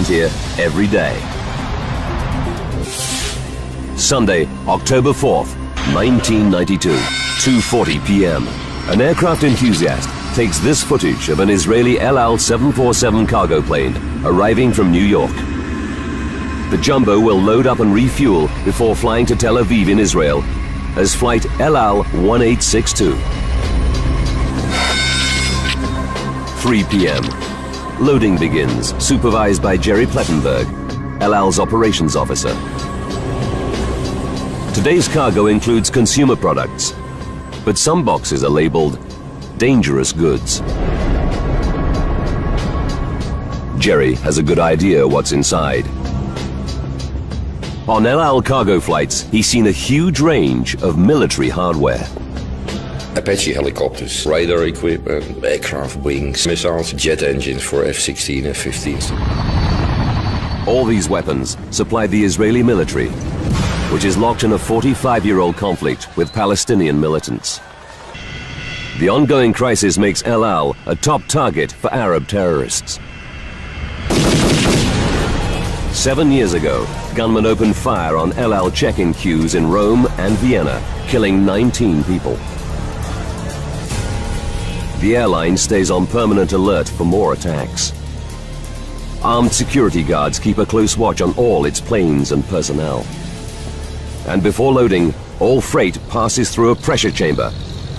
Here every day. Sunday, October 4th, 1992, 2:40 p.m. An aircraft enthusiast takes this footage of an Israeli El Al 747 cargo plane arriving from New York. The jumbo will load up and refuel before flying to Tel Aviv in Israel as flight El Al 1862. 3 p.m. Loading begins, supervised by Jerry Plettenberg, El Al's operations officer. Today's cargo includes consumer products, but some boxes are labeled dangerous goods. Jerry has a good idea what's inside. On El Al cargo flights, he's seen a huge range of military hardware. Apache helicopters, radar equipment, aircraft wings, missiles, jet engines for F-16 and F-15s. All these weapons supply the Israeli military, which is locked in a 45-year-old conflict with Palestinian militants. The ongoing crisis makes El Al a top target for Arab terrorists. 7 years ago, gunmen opened fire on El Al check-in queues in Rome and Vienna, killing 19 people. The airline stays on permanent alert for more attacks. Armed security guards keep a close watch on all its planes and personnel. And before loading, all freight passes through a pressure chamber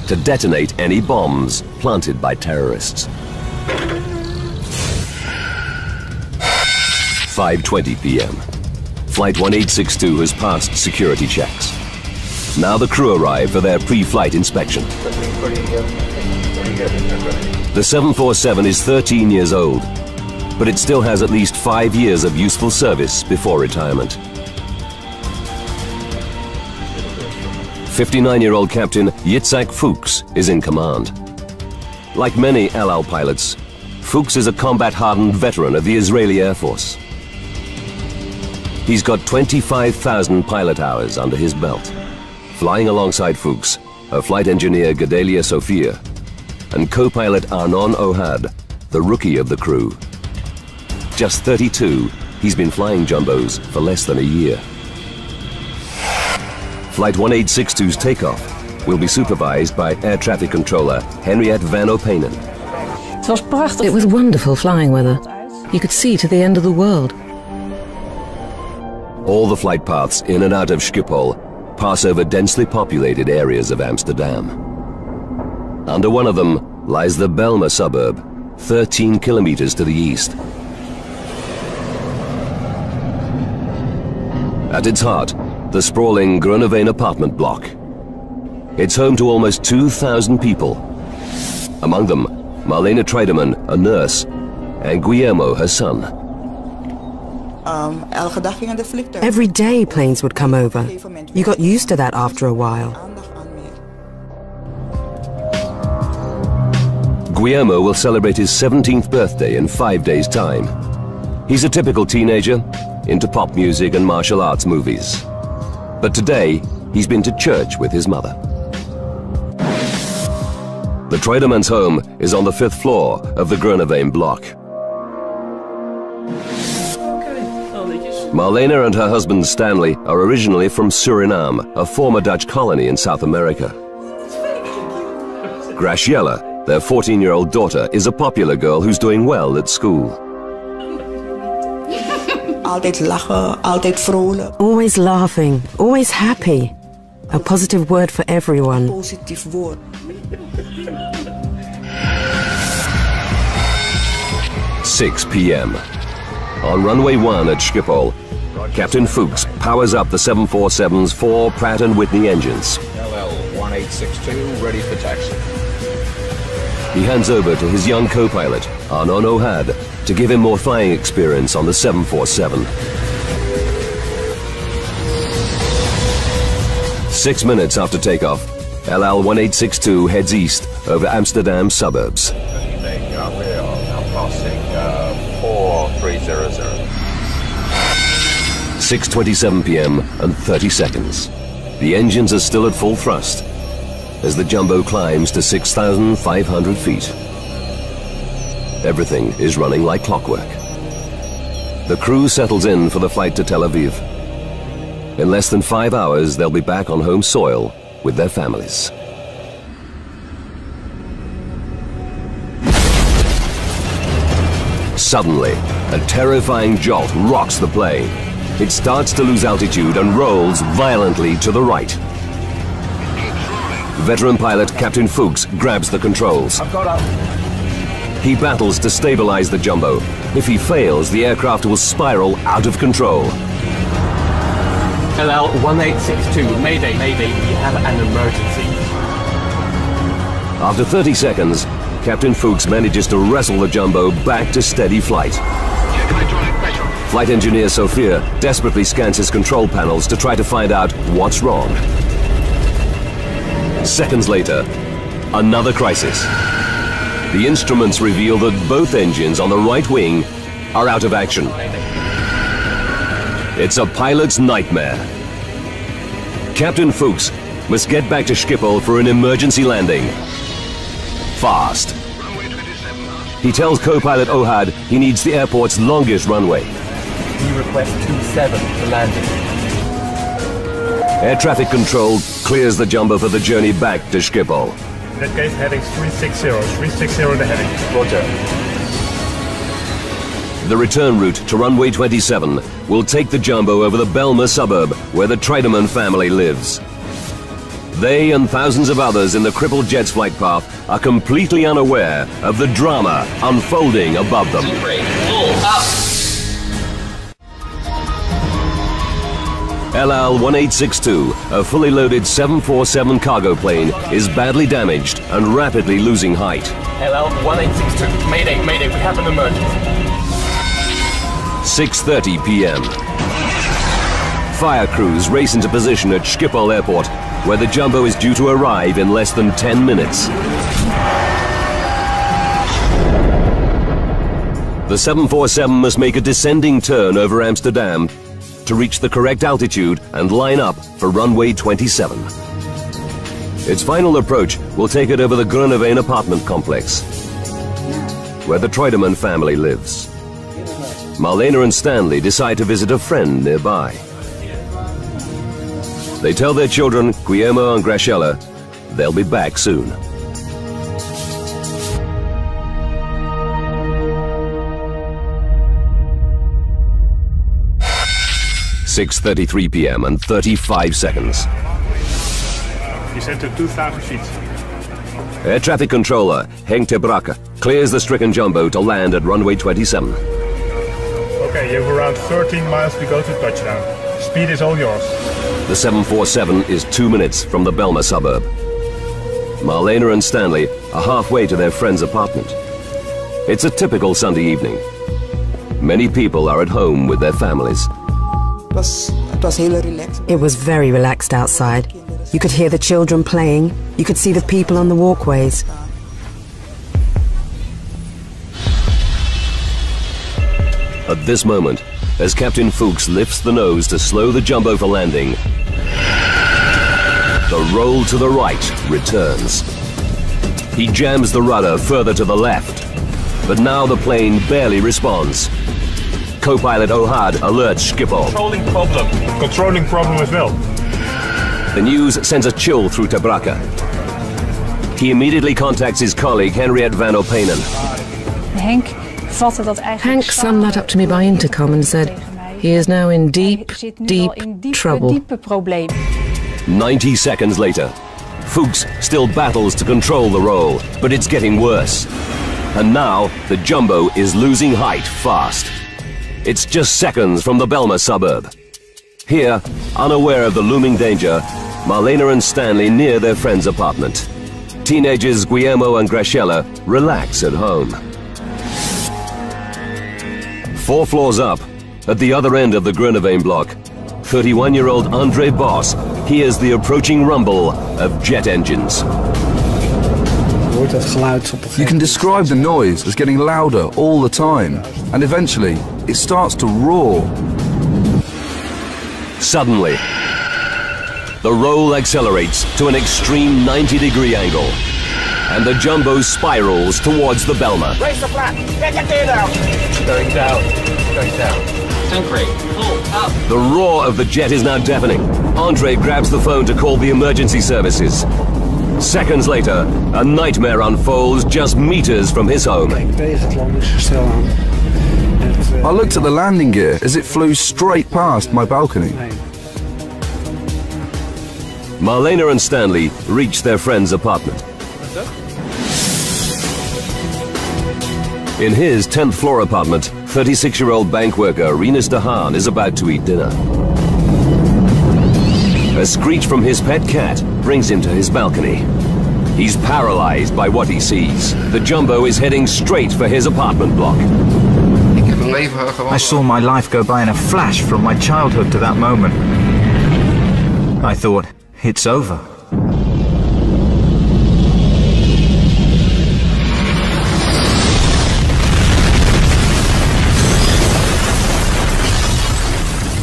to detonate any bombs planted by terrorists. 5:20 p.m. Flight 1862 has passed security checks. Now the crew arrive for their pre-flight inspection. The 747 is 13 years old, but it still has at least 5 years of useful service before retirement. 59-year-old Captain Yitzhak Fuchs is in command. Like many El Al pilots, Fuchs is a combat-hardened veteran of the Israeli Air Force. He's got 25,000 pilot hours under his belt. Flying alongside Fuchs are flight engineer Gedalia Sophia and co-pilot Arnon Ohad, the rookie of the crew. Just 32, he's been flying jumbos for less than a year. Flight 1862's takeoff will be supervised by air traffic controller Henriette Van Openen. It was wonderful flying weather. You could see to the end of the world. All the flight paths in and out of Schiphol pass over densely populated areas of Amsterdam. Under one of them lies the Belmer suburb, 13 kilometers to the east. At its heart, the sprawling Groeneveen apartment block. It's home to almost 2,000 people. Among them, Marlene Treidemann, a nurse, and Guillermo, her son. Every day planes would come over. You got used to that after a while. Guillermo will celebrate his 17th birthday in 5 days' time. He's a typical teenager, into pop music and martial arts movies. But today, he's been to church with his mother. The Treudemann's home is on the 5th floor of the Groeneveen block. Marlene and her husband Stanley are originally from Suriname, a former Dutch colony in South America. Graciela, their 14-year-old daughter, is a popular girl who's doing well at school. Always laughing, always happy. A positive word for everyone. 6 p.m. On runway 1 at Schiphol, Captain Fuchs powers up the 747's 4 Pratt & Whitney engines. LL 1862, ready for taxi. He hands over to his young co-pilot, Arnon Ohad, to give him more flying experience on the 747. 6 minutes after takeoff, El Al 1862 heads east over Amsterdam suburbs. 6:27 p.m. and 30 seconds. The engines are still at full thrust as the Jumbo climbs to 6,500 feet. Everything is running like clockwork. The crew settles in for the flight to Tel Aviv. In less than 5 hours, they'll be back on home soil with their families. Suddenly, a terrifying jolt rocks the plane. It starts to lose altitude and rolls violently to the right. Veteran pilot Captain Fuchs grabs the controls. He battles to stabilize the Jumbo. If he fails, the aircraft will spiral out of control. LL 1862, Mayday, Mayday, we have an emergency. After 30 seconds, Captain Fuchs manages to wrestle the Jumbo back to steady flight. Flight engineer Sophia desperately scans his control panels to try to find out what's wrong. Seconds later, another crisis. The instruments reveal that both engines on the right wing are out of action. It's a pilot's nightmare. Captain Fuchs must get back to Schiphol for an emergency landing. Fast. He tells co-pilot Ohad he needs the airport's longest runway. We request 27 for landing. Air traffic control clears the Jumbo for the journey back to Schiphol. In that case, heading 360. 360 the heading. Roger. The return route to runway 27 will take the Jumbo over the Belma suburb where the Treidemann family lives. They and thousands of others in the crippled jet's flight path are completely unaware of the drama unfolding above them. LL-1862, a fully loaded 747 cargo plane, is badly damaged and rapidly losing height. LL-1862, Mayday, Mayday, we have an emergency. 6:30 p.m. Fire crews race into position at Schiphol Airport, where the Jumbo is due to arrive in less than 10 minutes. The 747 must make a descending turn over Amsterdam to reach the correct altitude and line up for runway 27. Its final approach will take it over the Groeneveen apartment complex, where the Treidemann family lives. Marlena and Stanley decide to visit a friend nearby. They tell their children, Guillermo and Graciela, they'll be back soon. (6:33 p.m. and 35 seconds. Descend to 2,000 feet. Air traffic controller Henk ter Brakke clears the stricken Jumbo to land at runway 27. Okay, you have around 13 miles to go to touchdown. Speed is all yours. The 747 is 2 minutes from the Belma suburb. Marlena and Stanley are halfway to their friend's apartment. It's a typical Sunday evening. Many people are at home with their families. It was very relaxed outside. You could hear the children playing. You could see the people on the walkways. At this moment, as Captain Fuchs lifts the nose to slow the Jumbo for landing, the roll to the right returns. He jams the rudder further to the left, but now the plane barely responds. Co-pilot Ohad alerts Schiphol. Controlling problem. Controlling problem as well. The news sends a chill through ter Brakke. He immediately contacts his colleague Henriette van Openen. Hank summed that up to me by intercom and said, he is now in deep, deep trouble. 90 seconds later, Fuchs still battles to control the roll, but it's getting worse. And now, the Jumbo is losing height fast. It's just seconds from the Belma suburb. Here, unaware of the looming danger, Marlena and Stanley near their friend's apartment. Teenagers Guillermo and Graciela relax at home. 4 floors up, at the other end of the Groeneveen block, 31-year-old Andre Bos hears the approaching rumble of jet engines. You can describe the noise as getting louder all the time, and eventually it starts to roar. Suddenly, the roll accelerates to an extreme 90-degree angle, and the jumbo spirals towards the Belma. Raise the flat. Get your gear down. Going down. Going down. Tankery. Pull up. The roar of the jet is now deafening. Andre grabs the phone to call the emergency services. Seconds later, a nightmare unfolds just meters from his home. I looked at the landing gear as it flew straight past my balcony. Marlena and Stanley reach their friend's apartment. In his 10th floor apartment, 36-year-old bank worker Rinus de Haan is about to eat dinner. A screech from his pet cat brings him to his balcony. He's paralyzed by what he sees. The jumbo is heading straight for his apartment block. I saw my life go by in a flash from my childhood to that moment. I thought, it's over.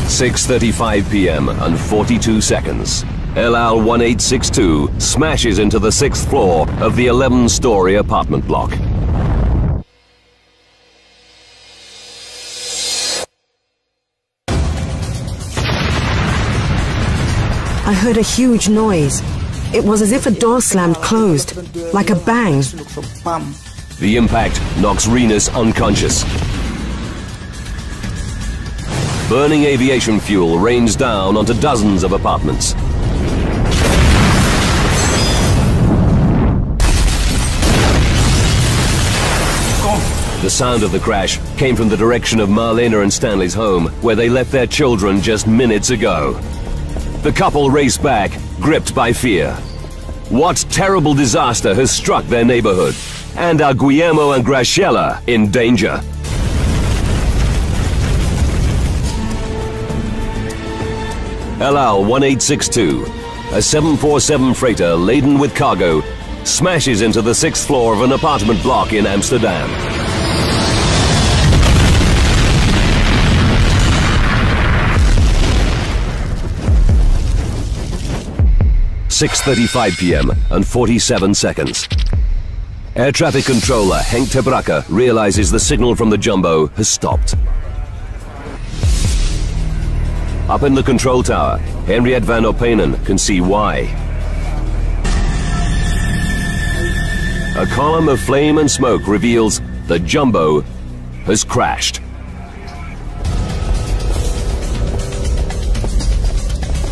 "6:35 p.m. and 42 seconds. El Al 1862 smashes into the 6th floor of the 11-story apartment block. I heard a huge noise. It was as if a door slammed closed, like a bang. The impact knocks Rinus unconscious. Burning aviation fuel rains down onto dozens of apartments. The sound of the crash came from the direction of Marlena and Stanley's home, where they left their children just minutes ago. The couple race back, gripped by fear. What terrible disaster has struck their neighborhood? And are Guillermo and Graciela in danger? El Al 1862, a 747 freighter laden with cargo, smashes into the 6th floor of an apartment block in Amsterdam. "6:35 p.m. and 47 seconds. Air traffic controller Henk ter Brakke realizes the signal from the jumbo has stopped. Up in the control tower, Henriette van Openen can see why. A column of flame and smoke reveals the jumbo has crashed.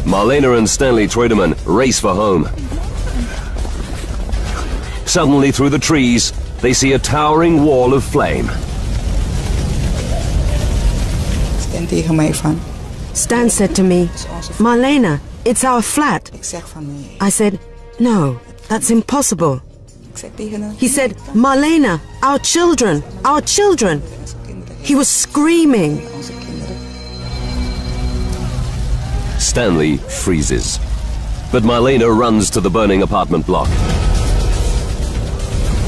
Marlena and Stanley Treudemann race for home. Suddenly, through the trees, they see a towering wall of flame. Stan said to me, "Marlena, it's our flat." I said, "No, that's impossible." He said, "Marlena, our children, our children." He was screaming. Stanley freezes, but Marlena runs to the burning apartment block.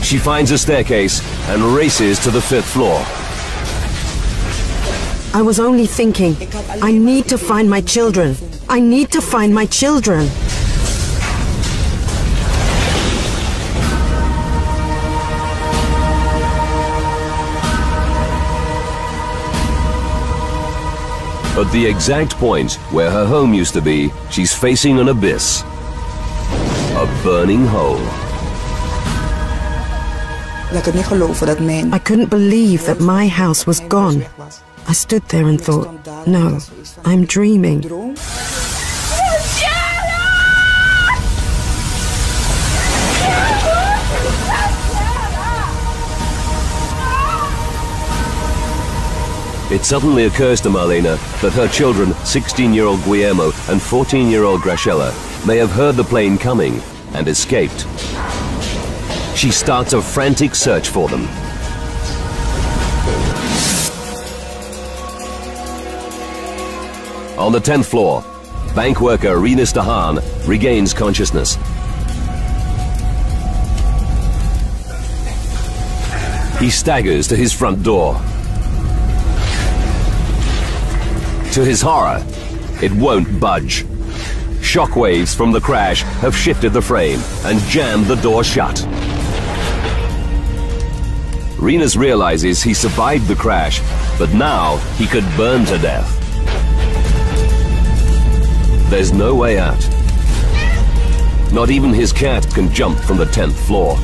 She finds a staircase and races to the 5th floor. I was only thinking, I need to find my children. I need to find my children. At the exact point where her home used to be, she's facing an abyss. A burning hole. I couldn't believe that my house was gone. I stood there and thought, no, I'm dreaming. It suddenly occurs to Marlena that her children, 16-year-old Guillermo and 14-year-old Graciela, may have heard the plane coming and escaped. She starts a frantic search for them. On the 10th floor, bank worker Rinus de Haan regains consciousness. He staggers to his front door. To his horror, it won't budge. Shockwaves from the crash have shifted the frame and jammed the door shut. Rinus realizes he survived the crash, but now he could burn to death. There's no way out. Not even his cat can jump from the 10th floor.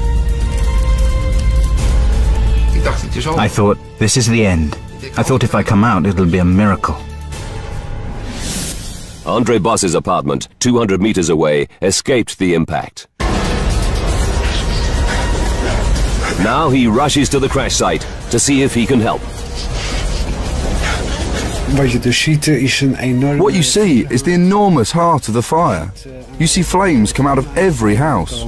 I thought, this is the end. I thought if I come out, it'll be a miracle. Andre Bos's apartment, 200 meters away, escaped the impact. Now he rushes to the crash site to see if he can help. What you see is the enormous heart of the fire. You see flames come out of every house.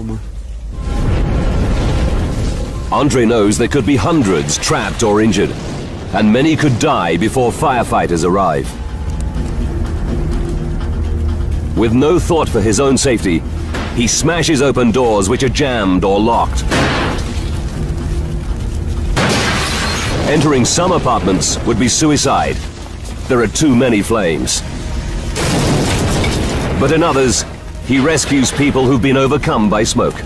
Andre knows there could be hundreds trapped or injured, and many could die before firefighters arrive. With no thought for his own safety, he smashes open doors which are jammed or locked. Entering some apartments would be suicide. There are too many flames. But in others, he rescues people who've been overcome by smoke.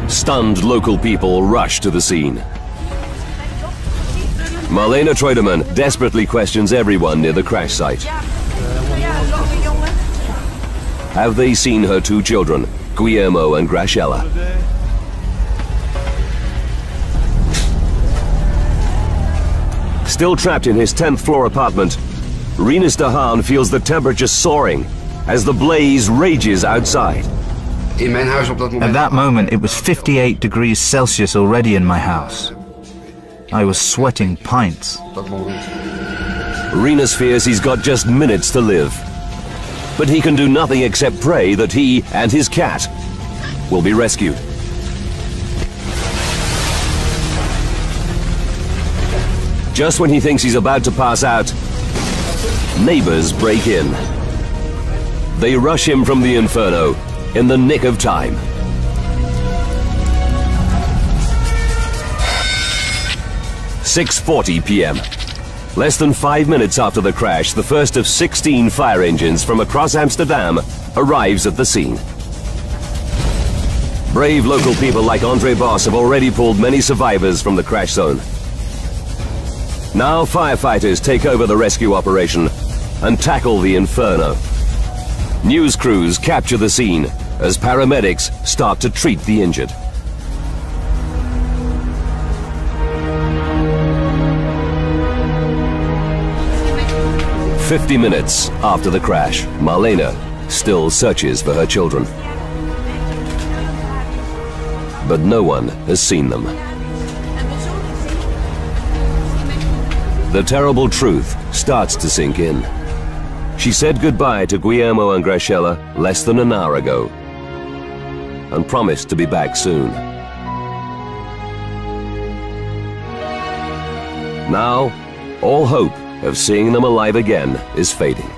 Stunned local people rush to the scene. Marlene Treudemann desperately questions everyone near the crash site. Have they seen her two children, Guillermo and Graciela? Still trapped in his 10th floor apartment, Rinus de Haan feels the temperature soaring as the blaze rages outside. At that moment, it was 58 degrees Celsius already in my house. I was sweating pints. Rinus fears he's got just minutes to live. But he can do nothing except pray that he and his cat will be rescued. Just when he thinks he's about to pass out, neighbors break in. They rush him from the inferno in the nick of time. "6:40 p.m. Less than 5 minutes after the crash, the first of 16 fire engines from across Amsterdam arrives at the scene. Brave local people like Andre Bos have already pulled many survivors from the crash zone. Now firefighters take over the rescue operation and tackle the inferno. News crews capture the scene as paramedics start to treat the injured. "50 minutes after the crash, Marlene still searches for her children. But no one has seen them. The terrible truth starts to sink in. She said goodbye to Guillermo and Graciela less than an hour ago and promised to be back soon. Now, all hope of seeing them alive again is fading.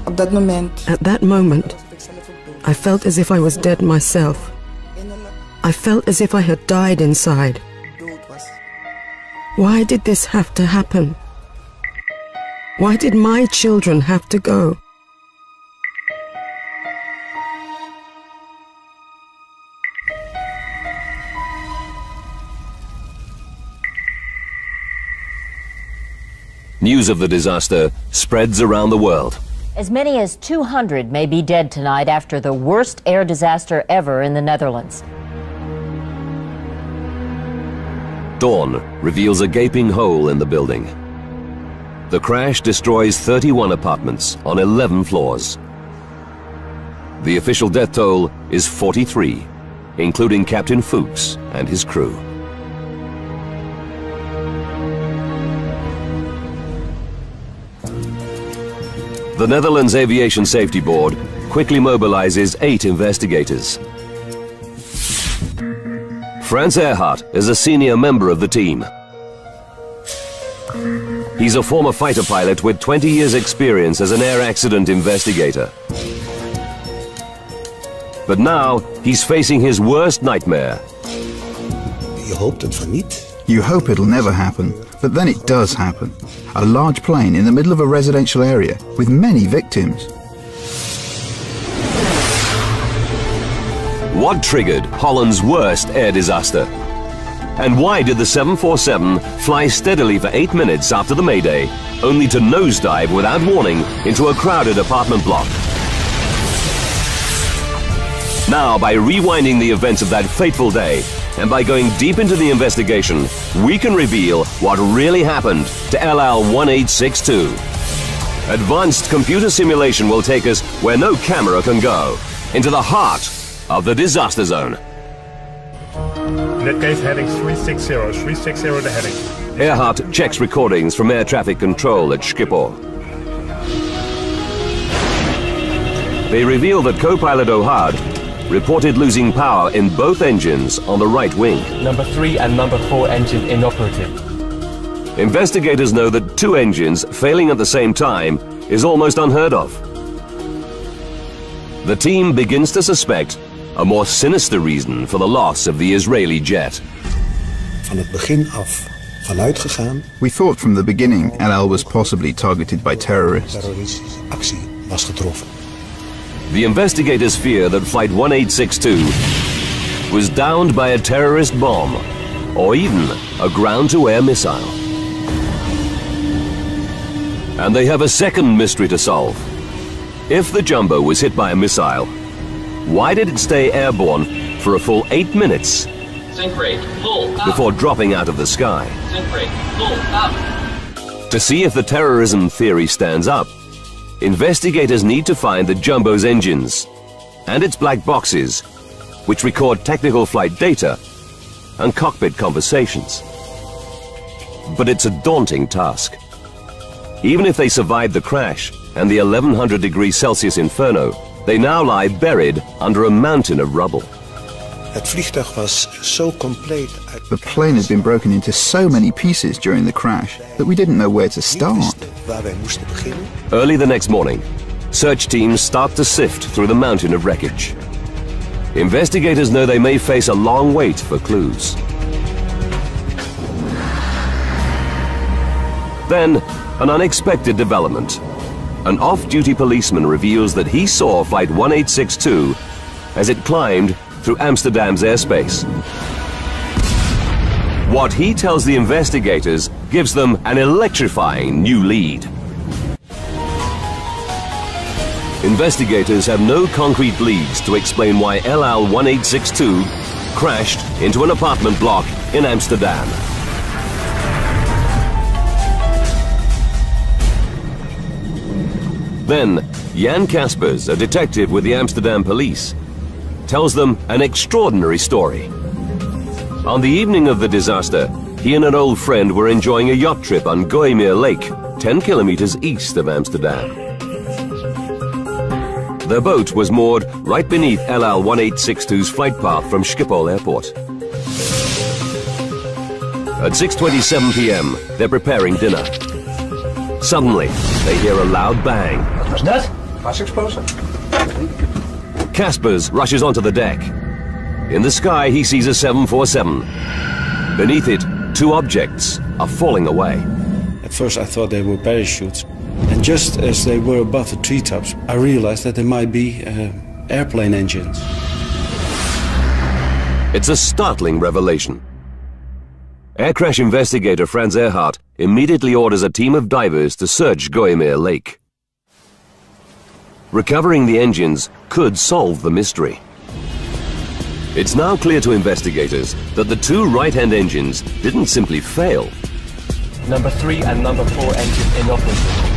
At that moment, I felt as if I was dead myself. I felt as if I had died inside. Why did this have to happen? Why did my children have to go? News of the disaster spreads around the world. As many as 200 may be dead tonight after the worst air disaster ever in the Netherlands. Dawn reveals a gaping hole in the building. The crash destroys 31 apartments on 11 floors. The official death toll is 43, including Captain Fuchs and his crew. The Netherlands Aviation Safety Board quickly mobilizes 8 investigators. Frans Ehrhart is a senior member of the team. He's a former fighter pilot with 20 years' experience as an air accident investigator. But now he's facing his worst nightmare. You hope it'll never happen, but then it does happen. A large plane in the middle of a residential area with many victims. What triggered Holland's worst air disaster? And why did the 747 fly steadily for 8 minutes after the Mayday, only to nosedive without warning into a crowded apartment block? Now, by rewinding the events of that fateful day, and by going deep into the investigation, we can reveal what really happened to LL-1862. Advanced computer simulation will take us where no camera can go, into the heart of the disaster zone. In that case, heading 360, 360 the heading. Earhart checks recordings from air traffic control at Schiphol. They reveal that co-pilot O'Hard reported losing power in both engines on the right wing. Number 3 and number 4 engine inoperative. Investigators know that 2 engines failing at the same time is almost unheard of. The team begins to suspect a more sinister reason for the loss of the Israeli jet. We thought from the beginning LL was possibly targeted by terrorists. The investigators fear that Flight 1862 was downed by a terrorist bomb or even a ground-to-air missile. And they have a second mystery to solve. If the Jumbo was hit by a missile, why did it stay airborne for a full 8 minutes Sync rate, full, up. before dropping out of the sky? Sync rate, full, up. To see if the terrorism theory stands up, investigators need to find the Jumbo's engines and its black boxes, which record technical flight data and cockpit conversations. But it's a daunting task. Even if they survived the crash and the 1100 degrees Celsius inferno, they now lie buried under a mountain of rubble. The plane had been broken into so many pieces during the crash that we didn't know where to start. Early the next morning, search teams start to sift through the mountain of wreckage. Investigators know they may face a long wait for clues. Then, an unexpected development. An off-duty policeman reveals that he saw Flight 1862 as it climbed through Amsterdam's airspace. What he tells the investigators gives them an electrifying new lead. Investigators have no concrete leads to explain why LL-1862 crashed into an apartment block in Amsterdam. Then, Jan Kaspers, a detective with the Amsterdam police, tells them an extraordinary story. On the evening of the disaster, he and an old friend were enjoying a yacht trip on Gooimeer Lake, 10 kilometers east of Amsterdam. Their boat was moored right beneath LL-1862's flight path from Schiphol Airport. At 6:27 p.m., they're preparing dinner. Suddenly, they hear a loud bang. Wat was dat? Gasexplosie. Kaspers rushes onto the deck. In the sky, he sees a 747. Beneath it, 2 objects are falling away. At first I thought they were parachutes. And just as they were above the treetops, I realized that they might be airplane engines. It's a startling revelation. Air crash investigator Frans Earhart immediately orders a team of divers to search Gooimeer Lake. Recovering the engines could solve the mystery. It's now clear to investigators that the 2 right-hand engines didn't simply fail. Number 3 and number 4 engine inoperative.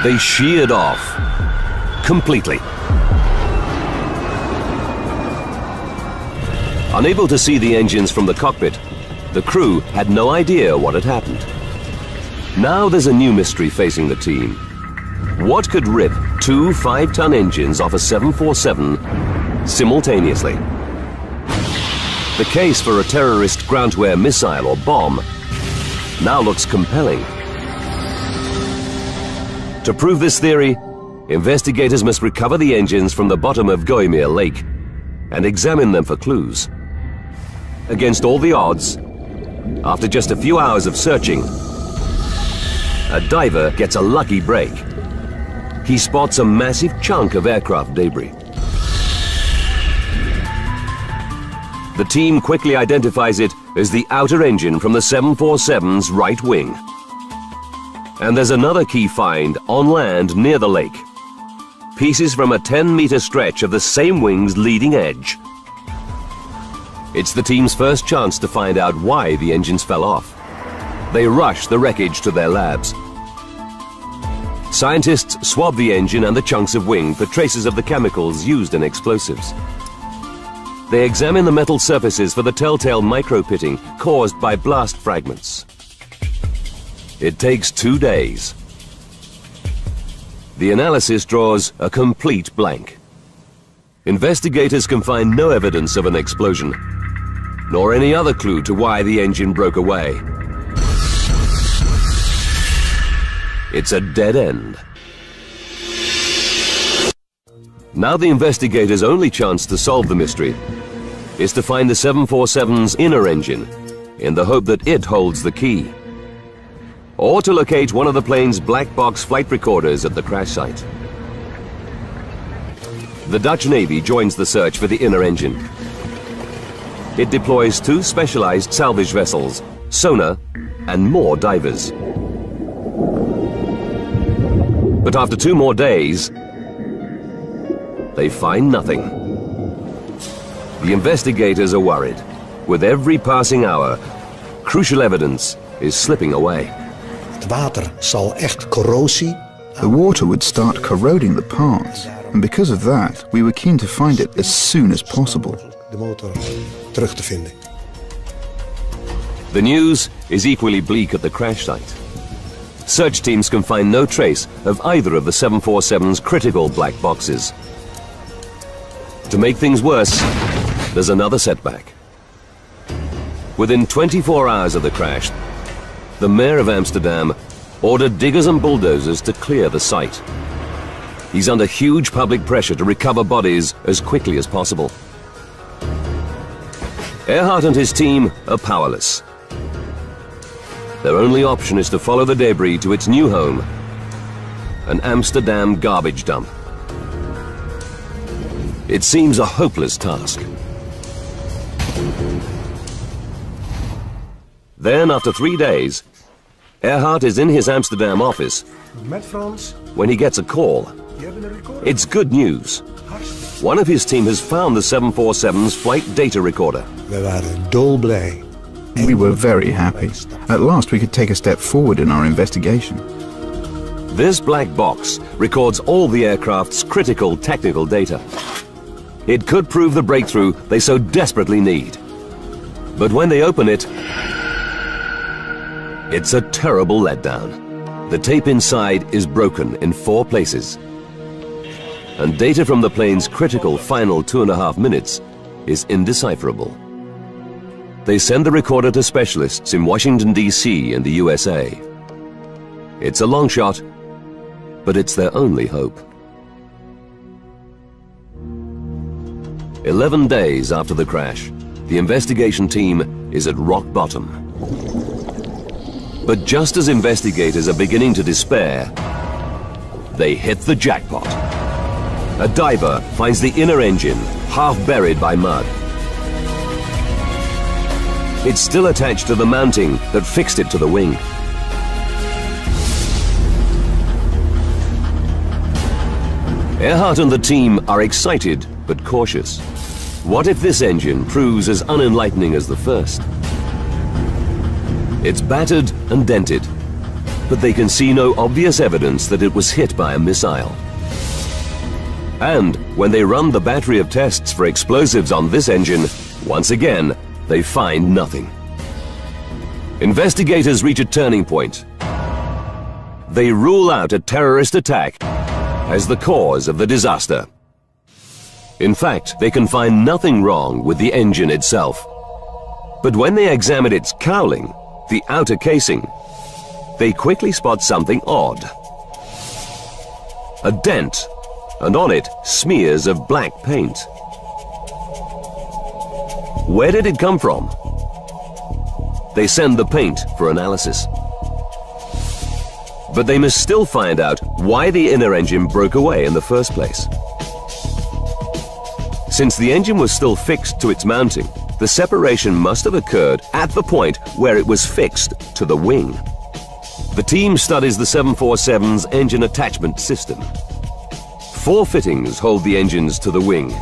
They sheared off completely. Unable to see the engines from the cockpit, the crew had no idea what had happened. Now there's a new mystery facing the team. What could rip 2 5-ton engines off a 747 simultaneously? The case for a terrorist ground-to-air missile or bomb now looks compelling. To prove this theory, investigators must recover the engines from the bottom of Gooimeer Lake and examine them for clues. Against all the odds, after just a few hours of searching, a diver gets a lucky break. He spots a massive chunk of aircraft debris. The team quickly identifies it as the outer engine from the 747's right wing. And there's another key find on land near the lake. Pieces from a 10-meter stretch of the same wing's leading edge. It's the team's first chance to find out why the engines fell off. They rush the wreckage to their labs. Scientists swab the engine and the chunks of wing for traces of the chemicals used in explosives. They examine the metal surfaces for the telltale micro-pitting caused by blast fragments. It takes 2 days. The analysis draws a complete blank. Investigators can find no evidence of an explosion, nor any other clue to why the engine broke away. It's a dead end. Now the investigators' only chance to solve the mystery is to find the 747's inner engine, in the hope that it holds the key, or to locate one of the plane's black box flight recorders at the crash site. The Dutch Navy joins the search for the inner engine. It deploys 2 specialized salvage vessels, sonar, and more divers. But after 2 more days, they find nothing. The investigators are worried. With every passing hour, crucial evidence is slipping away. The water would start corroding the parts, and because of that, we were keen to find it as soon as possible. The news is equally bleak at the crash site. Search teams can find no trace of either of the 747's critical black boxes. To make things worse, there's another setback. Within 24 hours of the crash, the mayor of Amsterdam ordered diggers and bulldozers to clear the site. He's under huge public pressure to recover bodies as quickly as possible. Earhart and his team are powerless. Their only option is to follow the debris to its new home, an Amsterdam garbage dump. It seems a hopeless task. Then, after 3 days, Earhart is in his Amsterdam office when he gets a call. It's good news. One of his team has found the 747's flight data recorder. We were very happy. At last we could take a step forward in our investigation. This black box records all the aircraft's critical technical data. It could prove the breakthrough they so desperately need. But when they open it, it's a terrible letdown. The tape inside is broken in 4 places. And data from the plane's critical final 2.5 minutes is indecipherable. They send the recorder to specialists in Washington, D.C. and the USA. It's a long shot, but it's their only hope. 11 days after the crash, the investigation team is at rock bottom. But just as investigators are beginning to despair, they hit the jackpot. A diver finds the inner engine, half buried by mud. It's still attached to the mounting that fixed it to the wing. Earhart and the team are excited but cautious. What if this engine proves as unenlightening as the first? It's battered and dented, but they can see no obvious evidence that it was hit by a missile. And when they run the battery of tests for explosives on this engine, once again, they find nothing. Investigators reach a turning point. They rule out a terrorist attack as the cause of the disaster. In fact, they can find nothing wrong with the engine itself. But when they examine its cowling, the outer casing, they quickly spot something odd. a dent, and on it smears of black paint. Where did it come from? They send the paint for analysis. But they must still find out why the inner engine broke away in the first place. Since the engine was still fixed to its mounting, the separation must have occurred at the point where it was fixed to the wing. The team studies the 747's engine attachment system. 4 fittings hold the engines to the wing.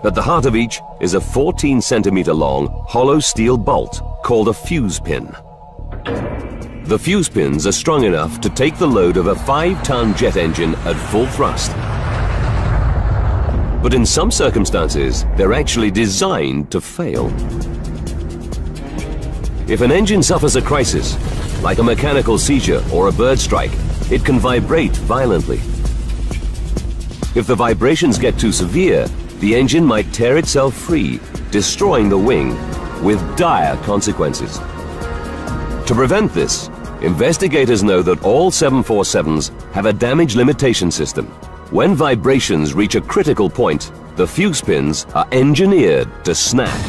At the heart of each is a 14 centimeter long hollow steel bolt called a fuse pin. The fuse pins are strong enough to take the load of a 5-ton jet engine at full thrust. But in some circumstances, they're actually designed to fail. If an engine suffers a crisis, like a mechanical seizure or a bird strike, it can vibrate violently. If the vibrations get too severe, the engine might tear itself free, destroying the wing with dire consequences. To prevent this, investigators know that all 747s have a damage limitation system. When vibrations reach a critical point, the fuse pins are engineered to snap,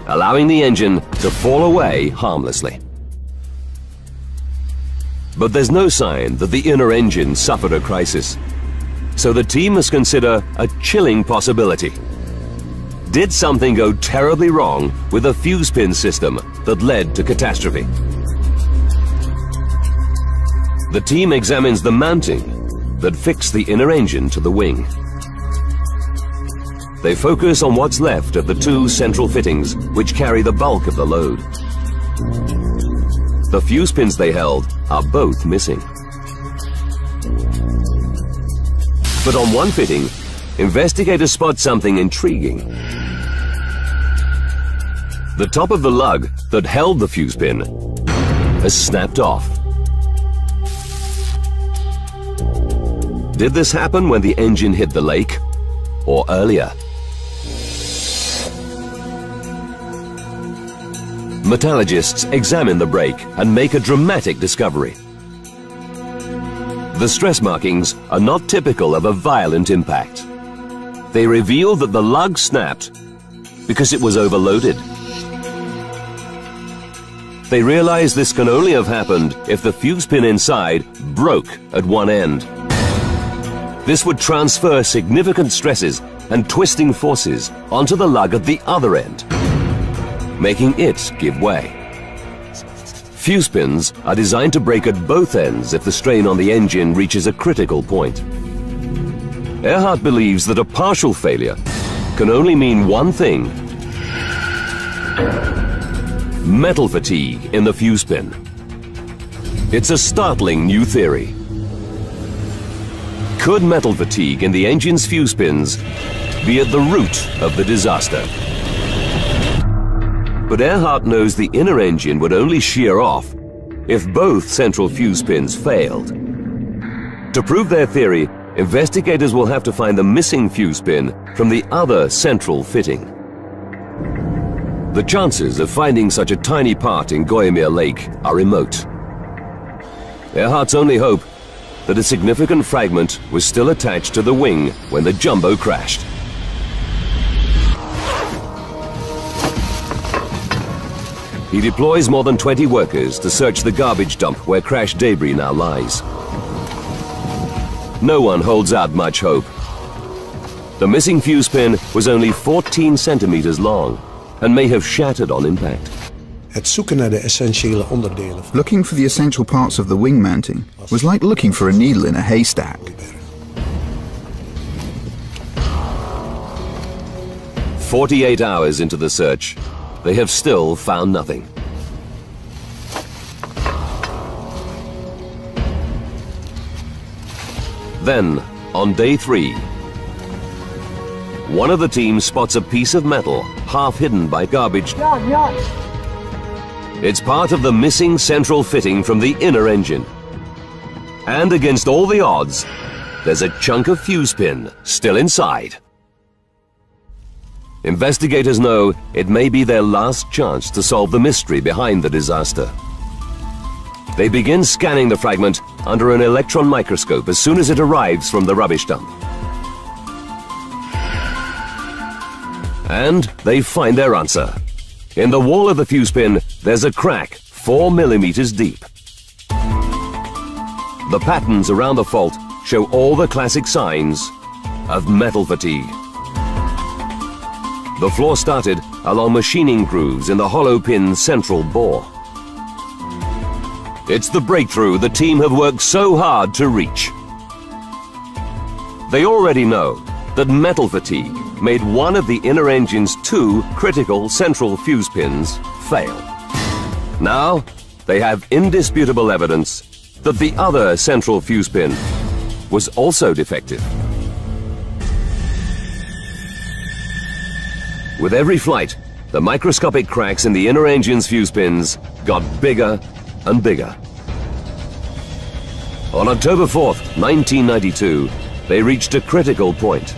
allowing the engine to fall away harmlessly. But there's no sign that the inner engine suffered a crisis. So the team must consider a chilling possibility. Did something go terribly wrong with the fuse pin system that led to catastrophe? The team examines the mounting that fixed the inner engine to the wing. They focus on what's left of the 2 central fittings which carry the bulk of the load. The fuse pins they held are both missing. But on one fitting, investigators spot something intriguing. The top of the lug that held the fuse pin has snapped off. Did this happen when the engine hit the lake, or earlier? Metallurgists examine the break and make a dramatic discovery. The stress markings are not typical of a violent impact. They reveal that the lug snapped because it was overloaded. They realize this can only have happened if the fuse pin inside broke at one end. This would transfer significant stresses and twisting forces onto the lug at the other end, making it give way. Fuse pins are designed to break at both ends if the strain on the engine reaches a critical point. Earhart believes that a partial failure can only mean one thing: metal fatigue in the fuse pin. It's a startling new theory. Could metal fatigue in the engine's fuse pins be at the root of the disaster? But Earhart knows the inner engine would only shear off if both central fuse pins failed. To prove their theory, investigators will have to find the missing fuse pin from the other central fitting. The chances of finding such a tiny part in Gooimeer Lake are remote. Earhart's only hope that a significant fragment was still attached to the wing when the jumbo crashed. He deploys more than 20 workers to search the garbage dump where crash debris now lies. No one holds out much hope. The missing fuse pin was only 14 centimeters long and may have shattered on impact. Looking for the essential parts of the wing mounting was like looking for a needle in a haystack. "48 hours into the search, they have still found nothing. Then, on day 3, one of the team spots a piece of metal half hidden by garbage. It's part of the missing central fitting from the inner engine. And against all the odds, there's a chunk of fuse pin still inside. Investigators know it may be their last chance to solve the mystery behind the disaster. They begin scanning the fragment under an electron microscope as soon as it arrives from the rubbish dump. And they find their answer. In the wall of the fuse pin, there's a crack 4 millimeters deep. The patterns around the fault show all the classic signs of metal fatigue. The flaw started along machining grooves in the hollow pin's central bore. It's the breakthrough the team have worked so hard to reach. They already know that metal fatigue made one of the inner engine's 2 critical central fuse pins fail. Now, they have indisputable evidence that the other central fuse pin was also defective. With every flight, the microscopic cracks in the inner engine's fuse pins got bigger and bigger. On October 4th, 1992, they reached a critical point.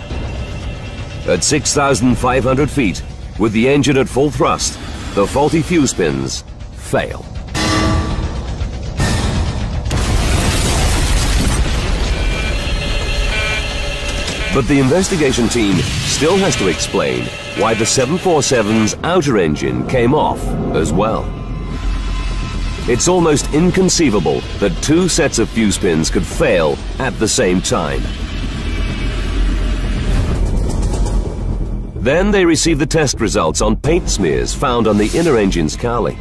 At 6,500 feet, with the engine at full thrust, the faulty fuse pins fail. But the investigation team still has to explain why the 747's outer engine came off as well. It's almost inconceivable that 2 sets of fuse pins could fail at the same time. Then they receive the test results on paint smears found on the inner engine's cowling.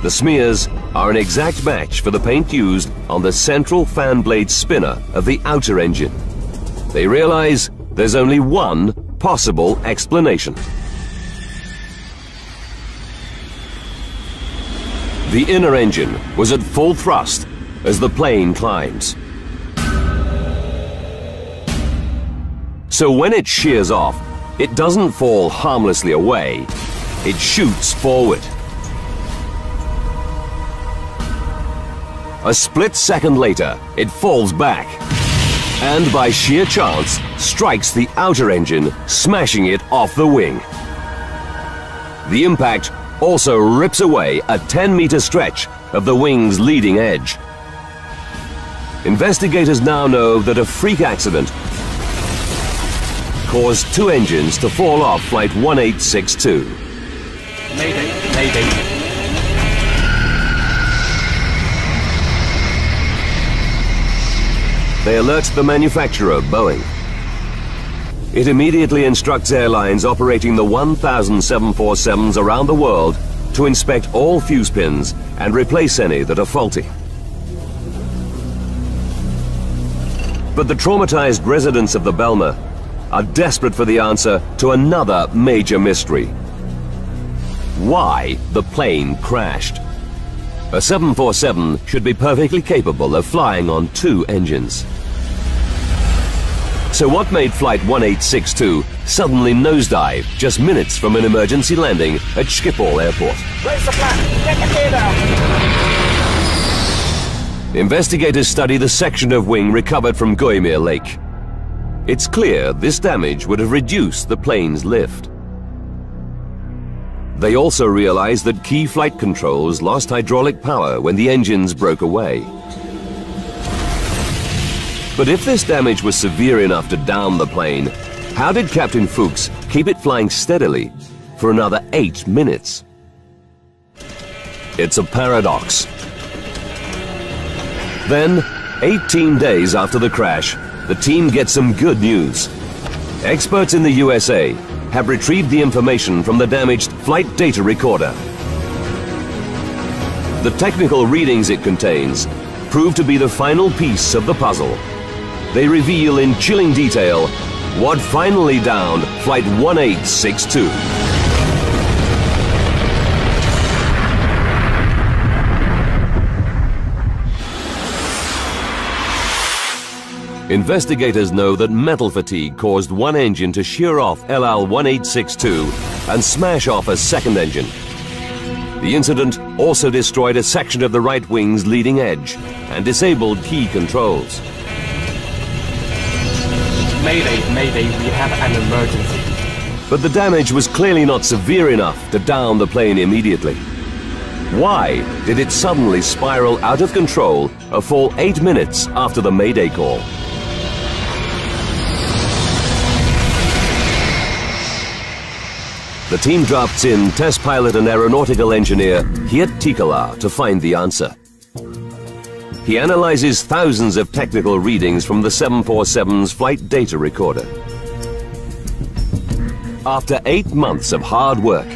The smears are an exact match for the paint used on the central fan blade spinner of the outer engine. They realize there's only one possible explanation. The inner engine was at full thrust as the plane climbs. So when it shears off, it doesn't fall harmlessly away, it shoots forward. A split second later, it falls back, and by sheer chance, strikes the outer engine, smashing it off the wing. The impact also rips away a 10-meter stretch of the wing's leading edge. Investigators now know that a freak accident caused 2 engines to fall off Flight 1862. Mayday, mayday. They alert the manufacturer, Boeing. It immediately instructs airlines operating the 1,000 747s around the world to inspect all fuse pins and replace any that are faulty. But the traumatized residents of the Belmer are desperate for the answer to another major mystery. Why the plane crashed? A 747 should be perfectly capable of flying on 2 engines. So what made Flight 1862 suddenly nosedive just minutes from an emergency landing at Schiphol Airport? Raise the flap! Get the gear down! Investigators study the section of wing recovered from Gooimeer Lake. It's clear this damage would have reduced the plane's lift. They also realize that key flight controls lost hydraulic power when the engines broke away. But if this damage was severe enough to down the plane, how did Captain Fuchs keep it flying steadily for another 8 minutes? It's a paradox. Then, 18 days after the crash, the team gets some good news. Experts in the USA have retrieved the information from the damaged flight data recorder. The technical readings it contains prove to be the final piece of the puzzle. They reveal in chilling detail what finally downed Flight 1862. Investigators know that metal fatigue caused one engine to shear off LL-1862 and smash off a second engine. The incident also destroyed a section of the right wing's leading edge and disabled key controls. Mayday, mayday, we have an emergency. But the damage was clearly not severe enough to down the plane immediately. Why did it suddenly spiral out of control a full 8 minutes after the Mayday call? The team drafts in test pilot and aeronautical engineer Geert Tichelaar to find the answer. He analyzes thousands of technical readings from the 747's flight data recorder. After 8 months of hard work,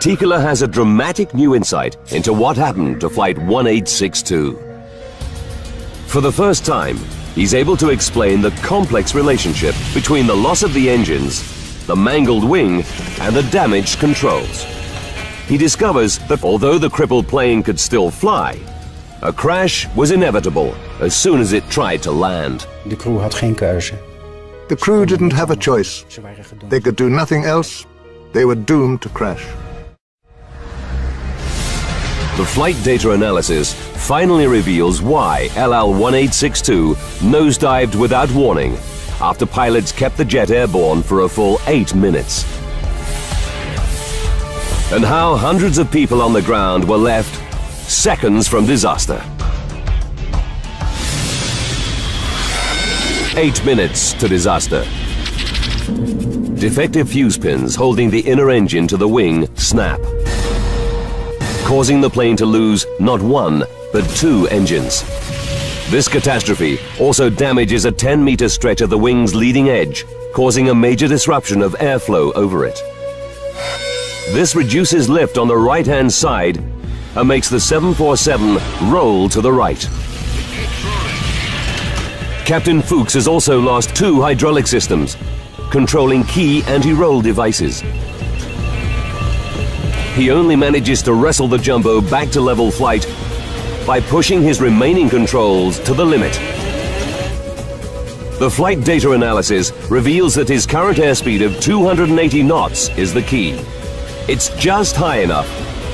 Tichelaar has a dramatic new insight into what happened to Flight 1862. For the first time, he's able to explain the complex relationship between the loss of the engines, the mangled wing, and the damaged controls. He discovers that although the crippled plane could still fly, a crash was inevitable as soon as it tried to land. De crew had geen keuze. The crew didn't have a choice. They could do nothing else. They were doomed to crash. The flight data analysis finally reveals why LL-1862 nosedived without warning after pilots kept the jet airborne for a full 8 minutes. And how hundreds of people on the ground were left seconds from disaster. 8 minutes to disaster. Defective fuse pins holding the inner engine to the wing snap, causing the plane to lose not one, but 2 engines. This catastrophe also damages a 10-meter stretch of the wing's leading edge, causing a major disruption of airflow over it. This reduces lift on the right-hand side and makes the 747 roll to the right. Captain Fuchs has also lost 2 hydraulic systems, controlling key anti-roll devices. He only manages to wrestle the jumbo back to level flight by pushing his remaining controls to the limit. The flight data analysis reveals that his current airspeed of 280 knots is the key. It's just high enough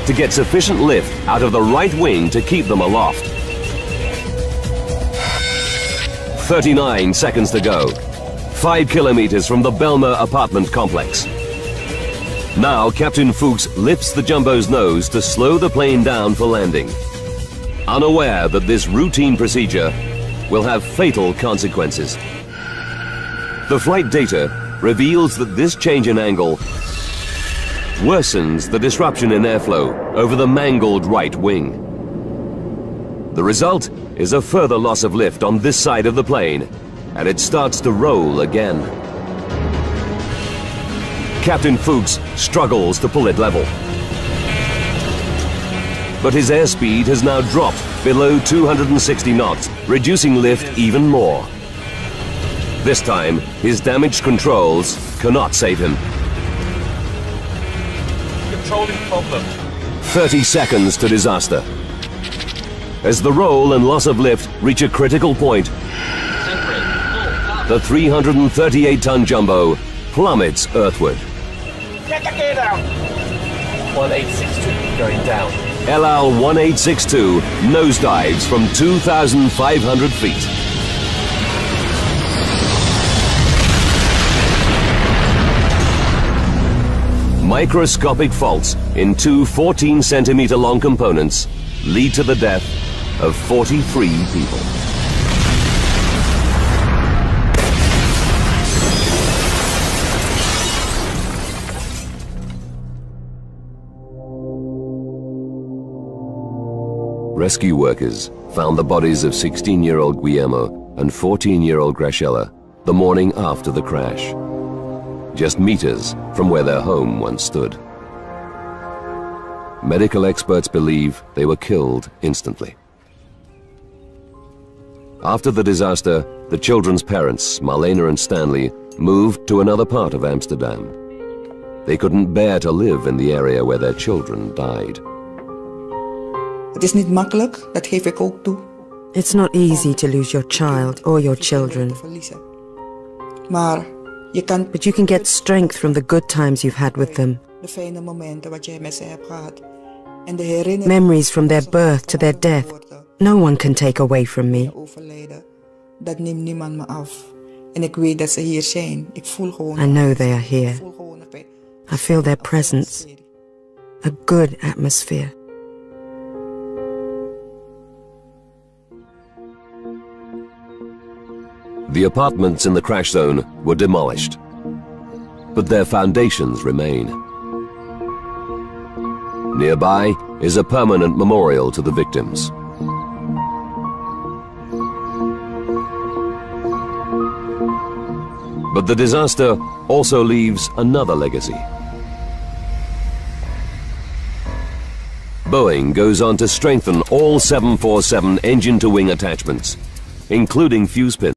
to get sufficient lift out of the right wing to keep them aloft. 39 seconds to go. 5 kilometers from the Belmer apartment complex. Now Captain Fuchs lifts the jumbo's nose to slow the plane down for landing, unaware that this routine procedure will have fatal consequences. The flight data reveals that this change in angle worsens the disruption in airflow over the mangled right wing. The result is a further loss of lift on this side of the plane, and it starts to roll again. Captain Fuchs struggles to pull it level. But his airspeed has now dropped below 260 knots, reducing lift even more. This time, his damaged controls cannot save him. Controlling problem. 30 seconds to disaster. As the roll and loss of lift reach a critical point, the 338-ton jumbo plummets earthward. Get the gear down! 1862 going down. LL-1862 nosedives from 2,500 feet. Microscopic faults in 2 14-centimeter long components lead to the death of 43 people. Rescue workers found the bodies of 16-year-old Guillermo and 14-year-old Graciela the morning after the crash, just meters from where their home once stood. Medical experts believe they were killed instantly. After the disaster, the children's parents, Marlene and Stanley, moved to another part of Amsterdam. They couldn't bear to live in the area where their children died. Het is niet makkelijk, dat geef ik ook toe. It's not easy to lose your child or your children. Maar je kan... But you can get strength from the good times you've had with them. De fijne momenten wat jij met ze hebt gehad. En de herinneringen... Memories from their birth to their death. No one can take away from me. Dat neemt niemand me af. En ik weet dat ze hier zijn. Ik voel gewoon... I know they are here. I feel their presence. A good atmosphere. The apartments in the crash zone were demolished, but their foundations remain. Nearby is a permanent memorial to the victims. But the disaster also leaves another legacy. Boeing goes on to strengthen all 747 engine-to-wing attachments, including fuse pins.